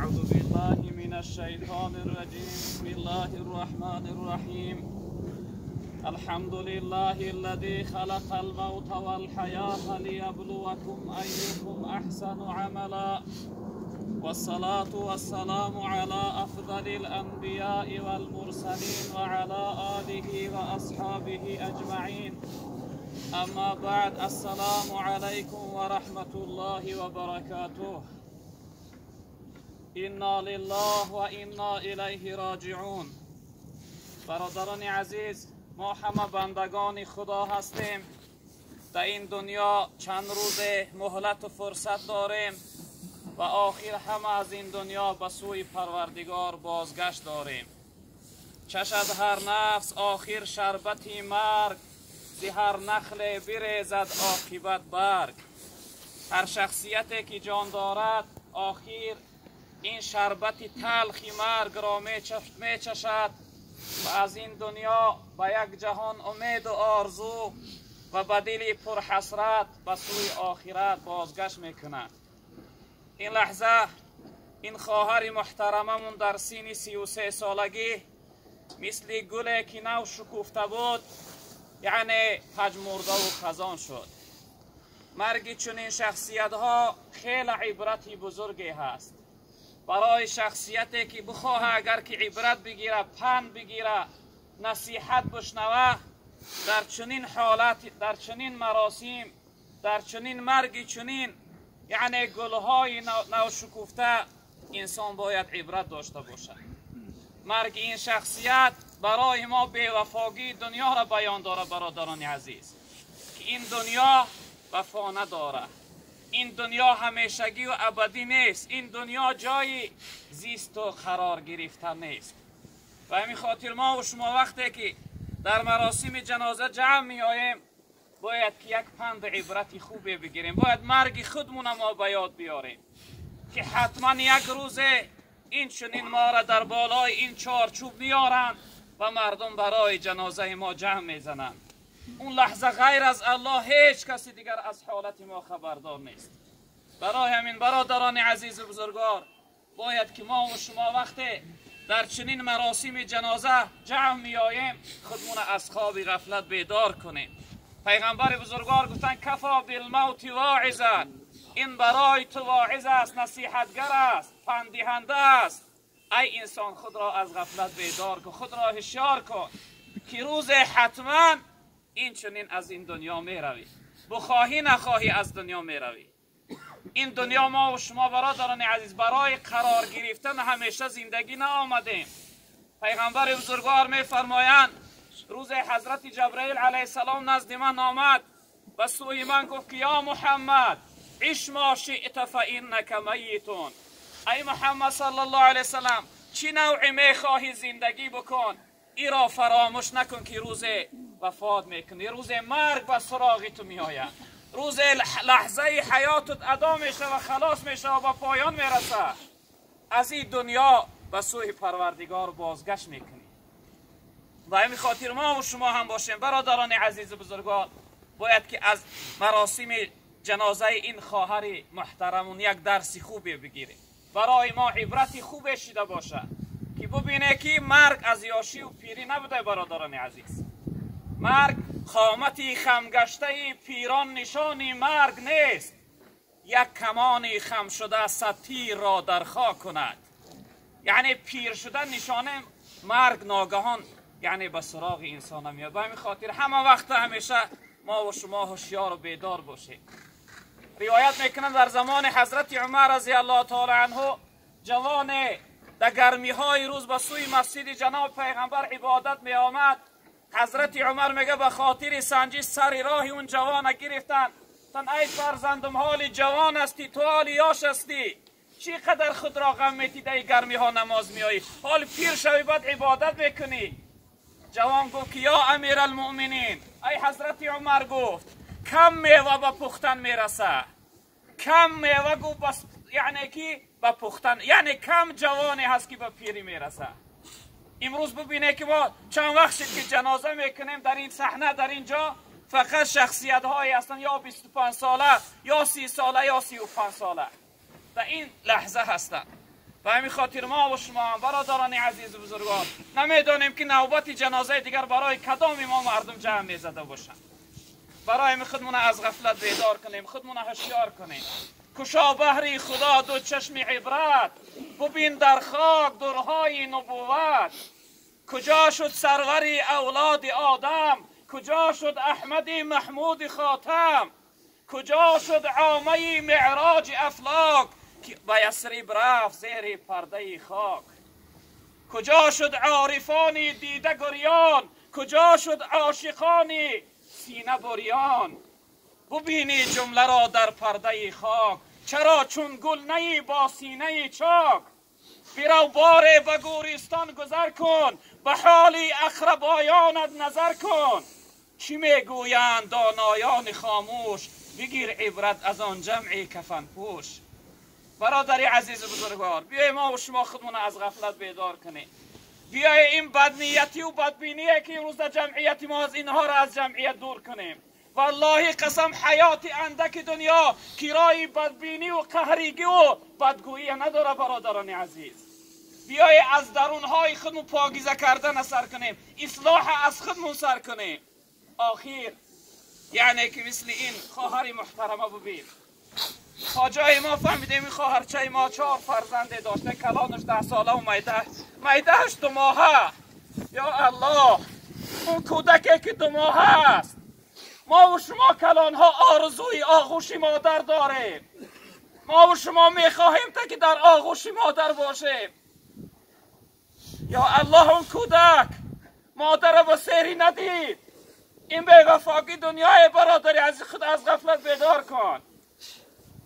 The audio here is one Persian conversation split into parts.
أعوذ بالله من الشيطان الرجيم. بسم الله الرحمن الرحيم. الحمد لله الذي خلق الموت والحياة ليبلوكم أيكم أحسن عملا، والصلاة والسلام على أفضل الأنبياء والمرسلين وعلى آله وأصحابه أجمعين. أما بعد، السلام عليكم ورحمة الله وبركاته. إنا لله و إنا إليه راجعون. برادران عزیز، ما همه بندگان خدا هستیم. در این دنیا چند روز مهلت و فرصت داریم و آخر همه از این دنیا به سوی پروردگار بازگشت داریم. چشد هر نفس آخر شربتی مرگ، زی هر نخل بریزد عاقبت برگ. هر شخصیتی که جان دارد آخر این شربتی تلخی مرگ را می چشد و از این دنیا به یک جهان امید و آرزو و به دلی پر حسرت به سوی آخرت بازگشت میکند. این لحظه این خواهر محترممون در سن 33 سالگی مثل گلی که نو شکفته بود، یعنی پژمرده و خزان شد. مرگ چنین شخصیت ها خیلی عبرتی بزرگی هست برای شخصیتی که بخواه اگر که عبرت بگیره، پند بگیره، نصیحت بشنوه، در چنین حالت، در چنین مراسم، در چنین مرگ چنین یعنی گلهای نو شکفته انسان باید عبرت داشته باشد. مرگ این شخصیت برای ما بی‌وفاگی دنیا را بیان داره. برادران عزیز، که این دنیا وفا نداره، این دنیا همیشگی و ابدی نیست، این دنیا جای زیست و قرار گرفتن نیست. و همین خاطر ما و شما وقتی که در مراسم جنازه جمع می آییم باید که یک پند عبرتی خوبی بگیریم. باید مرگ خودمون ما به یاد بیاریم که حتما یک روز این چنین ما را در بالای این چارچوب میارن و مردم برای جنازه ما جمع میزنند. اون لحظه غیر از الله هیچ کسی دیگر از حالت ما خبردار نیست. برای همین برادران عزیز و بزرگوار باید که ما و شما وقتی در چنین مراسم جنازه جمع میاییم خودمون از خواب غفلت بیدار کنیم. پیغمبر بزرگوار گفتن کفا بالموت واعظا، این برای تو واعظ است، نصیحتگر است، پندهنده است. ای انسان خود را از غفلت بیدار کن، خود را هوشیار کن که روز حتما این چنین از این دنیا می روی، بخواهی نخواهی از دنیا می روی. این دنیا ما و شما برادران عزیز برای قرار گرفتن همیشه زندگی نآمدیم. پیغمبر بزرگوار می فرمایند روز حضرت جبرئیل علیه السلام نزد من آمد و سوی من گفت که یا محمد عش ما شئت فانک میتون. ای محمد صلی الله علیه وسلم چی نوعی می خواهی زندگی بکن، ای را فراموش نکن که روز وفات میکنی، روز مرگ به سراغ تو میآید، روز لحظه حیاتت ادا میشه و خلاص میشه و به پایان میرسه. از این دنیا به سوی پروردگار بازگشت میکنی. و همین خاطر ما و شما هم باشیم برادران عزیز و بزرگوار باید که از مراسم جنازه این خواهر محترمون یک درسی خوبی بگیریم، برای ما عبرتی خوب شده باشه که ببینه که مرگ از یاشی و پیری نبوده. برادران عزیز، مرگ قامتی خمگشته پیران نشانی مرگ نیست، یک کمانی خم شده صد تیر را در خاک کند. یعنی پیر شدن نشانه مرگ ناگهان یعنی به سراغ انسان میاد. به همین خاطر همه وقت همیشه ما و شما هوشیار و بیدار باشیم. روایت میکنند در زمان حضرت عمر رضی الله تعالی عنه جوان در گرمی های روز به سوی مسجد جناب پیغمبر عبادت می آمد. حضرت عمر میگه به خاطر سنجی سر راه اون جوان گرفتن. تن ای فرزندم حال جوان هستی، تو حال یاش هستی، چقدر خود را غم میتی در گرمی ها نماز میایی، حال پیر شوی بعد عبادت میکنی. جوان گفت که یا امیر المؤمنین، ای حضرت عمر گفت کم میوه به پختن میرسه، کم میوه گفت بس یعنی که به پختن، یعنی کم جوانی هست که به پیری میرسه. امروز ببینه که ما چند وقت شد که جنازه میکنیم در این صحنه، در اینجا فقط شخصیت هایی هستن یا 25 ساله یا 30 ساله یا 35 ساله در این لحظه هستن. و همین خاطر ما و شما هم برادران عزیز و بزرگان نمیدانیم که نوبت جنازه دیگر برای کدام ما مردم جمع میزده باشند. برای خودمون از غفلت بیدار کنیم، خودمون هوشیار کنیم. کشا بحری خدا دو چشم عبرت، ببین در خاک درهای نبوت. کجا شد سروری اولاد آدم، کجا شد احمد محمود خاتم. کجا شد عامه معراج افلاک، که به یثرب رفت زیر پرده خاک. کجا شد عارفانی دیده گریان، کجا شد عاشقانی سینه بریان. ببینی جمله را در پرده خاک، چرا چون گل نی با سینه چاک. برو باره به گورستان گذر کن، به حالی اقربایانت نظر کن. چی میگویند دانایان خاموش، بگیر عبرت از آن جمع کفن پوش. برادری عزیز بزرگوار، بیای ما و شما خودمون از غفلت بیدار کنیم. بیای این بدنیتی و بدبینی که امروز در جمعیت ما از اینها را از جمعیت دور کنیم. والله قسم حیات اندک دنیا کرای بدبینی و قهریگی و بدگویی نداره برادران عزیز. بیای از درونهای خودمون پاکیزه کردن سر کنیم، اصلاح از خودمون سر کنیم. آخر یعنی که مثل این خواهر محترمه ببین، تا جای ما فهمیدیم این خواهرچه ما 4 فرزند داشته، کلانش 10 ساله و میدهش 2 ماهه. یا الله، اون کودکی که 2 ماهه است. ما و شما کلانها آرزوی آغوش مادر داریم. ما و شما میخواهیم تا که در آغوش مادر باشیم. یا الله، اون کودک مادر به سری ندید. این بی‌وفاگی دنیای برادری از خود از غفلت بیدار کن.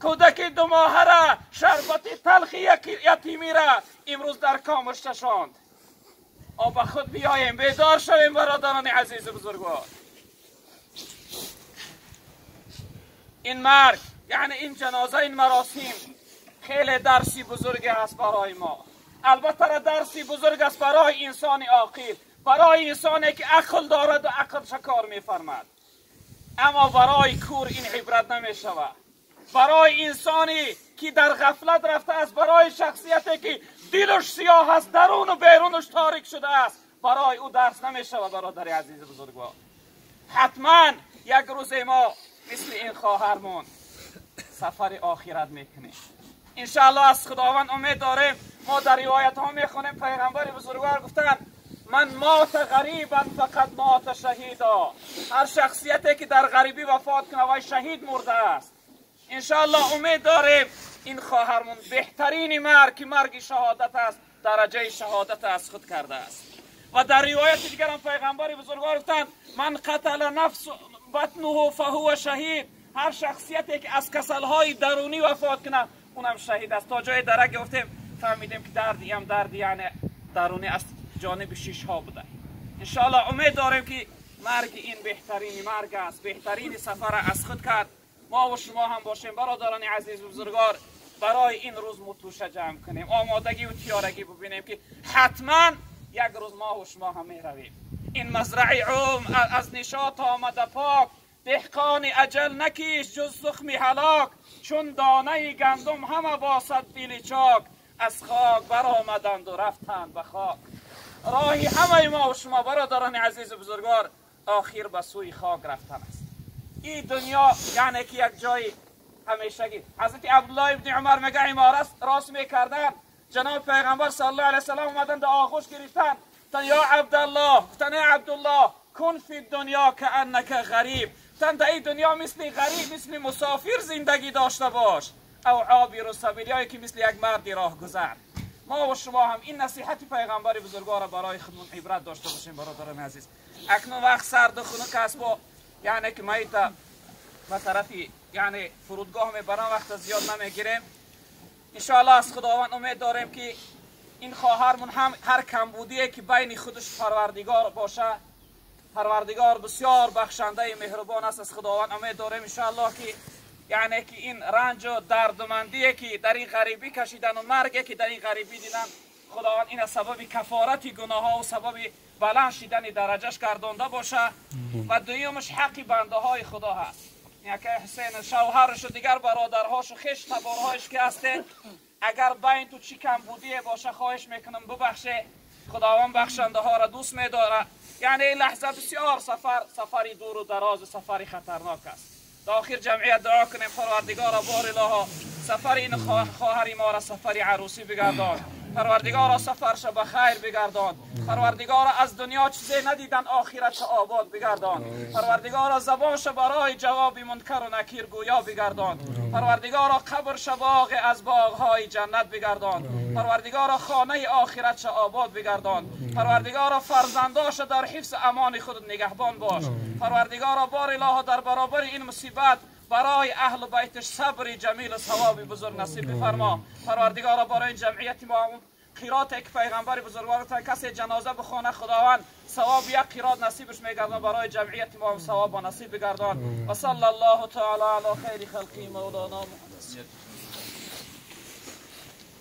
کودک 2 ماهه را شربت تلخی یتیمی را امروز در کامش چشاند. به خود بیاییم، بیدار شویم برادران عزیز بزرگوار. این مرگ یعنی این جنازه، این مراسم خیلی درسی بزرگی است برای ما. البته درسی بزرگ است برای انسان عاقل، برای انسانی که عقل دارد و عقل شکار میفرمد. اما برای کور این عبرت نمی شود. برای انسانی که در غفلت رفته است، برای شخصیتی که دلش سیاه است، درون و بیرونش تاریک شده است، برای او درس نمی شود برادر عزیز بزرگوار. حتما یک روز ما مثل این خواهرمون سفر آخرت میکنیم انشاءالله. از خداوند امید داریم. ما در روایت ها میخونیم پیغمبر بزرگوار گفتن من مات غریبا فقط مات شهیدا. هر شخصیتی که در غریبی وفات کنه وای شهید مرده است. انشاءالله امید داریم این خواهرمون بهترین مرگ که مرگ شهادت است، درجه شهادت از خود کرده است. و در روایت دیگر هم پیغمبر بزرگوار گفتن من قتل نفس بطنه فهو شهید. هر شخصیتی که از کسلهای درونی وفات کنه اونم شهید است. تا جای درک گفتیم فهمیدیم که دردی هم دردی یعنی درونی از جانب 6 ها بوده. انشاءالله امید داریم که مرگ این بهترین مرگ است، بهترین سفر از خود کرد. ما و شما هم باشیم برادران عزیز و بزرگوار، برای این روز متوشه جمع کنیم، آمادگی و تیارگی ببینیم که حتما یک روز ما و شما هم میرویم. این مزرعه عمر از نشاط آمده پاک، دهقان اجل نکیش جز زخم هلاک. چون دانه گندم همه باسد دل چاک، از خاک برآمدند و رفتند به خاک. راهی همه ما و شما برادران عزیز و بزرگوار آخر به سوی خاک رفتن است. این دنیا یعنی که یک جای همیشگی. حضرت عبدالله ابن عمر میگه امارت راست میکردن، جناب پیغمبر صلی الله علیه وسلم اومدن در آغوش گرفتن، گفتن یا عبدالله، گفتن ای عبدالله کن فی دنیا کانک غریب. گفتن در این دنیا مثل غریب، مثل مسافر زندگی داشته باش، او عابر السبیل، که مثل یک مرد راه گذر. ما و شما هم این نصیحت پیغمبر بزرگوار برای خودمون عبرت داشته باشیم برادران عزیز. اکنون وقت سرد و خنک است، با یعنی که ما به طرفی یعنی فرودگاه میبرم، وقت زیاد نمیگیریم. انشاءالله از خداوند امید داریم که این خواهرمون هم هر کمبودیه که بین خودش پروردگار باشه، پروردگار بسیار بخشنده مهربان است. از خداوند امید داریم انشاءالله که یعنی که این رنج و دردمندی که در این غریبی کشیدن و مرگی که در این غریبی دیدن، خداوند این سبب کفارت گناه ها و سبب بلند شدن درجهش گردانده باشه. و دویمش حق بنده های خدا هست. یکی حسین شوهرش و دیگر برادرهاش و خش تبارهایش که هسته، اگر بین تو چی کم بودی باشه خواهش میکنم ببخشه. خداوند بخشنده ها را دوست می‌داره. یعنی این لحظه بسیار سفری دور و دراز، سفری خطرناک است. تا آخر جمعیت دعا کنیم پروردگار بار الها سفر این خواهر ما را سفری عروسی بگردان. پروردگار سفرش به خیر بگردان. پروردگار از دنیا چیزی ندیدن آخرت آباد بگردان. پروردگار زبانش برای جواب منکر و نکیر گویا بگردان. پروردگار قبرش باغ از باغهای جنت بگردان. پروردگار خانه آخرتش آباد بگردان. پروردگار فرزنداش در حفظ امان خود نگهبان باش. پروردگار بار الهی در برابر این مصیبت برای اهل بیتش صبر جمیل ثواب بزرگ نصیب بفرما. پروردگار برای این جمعیت ما قرات یک پیغمبر بزرگوار تا کسی جنازه بخونه خداوند ثواب یک قرات نصیبش میگردان. برای جمعیت ما ثواب و نصیب بگردان. و صلی الله تعالی علی خیر خلقی مولانا محمد.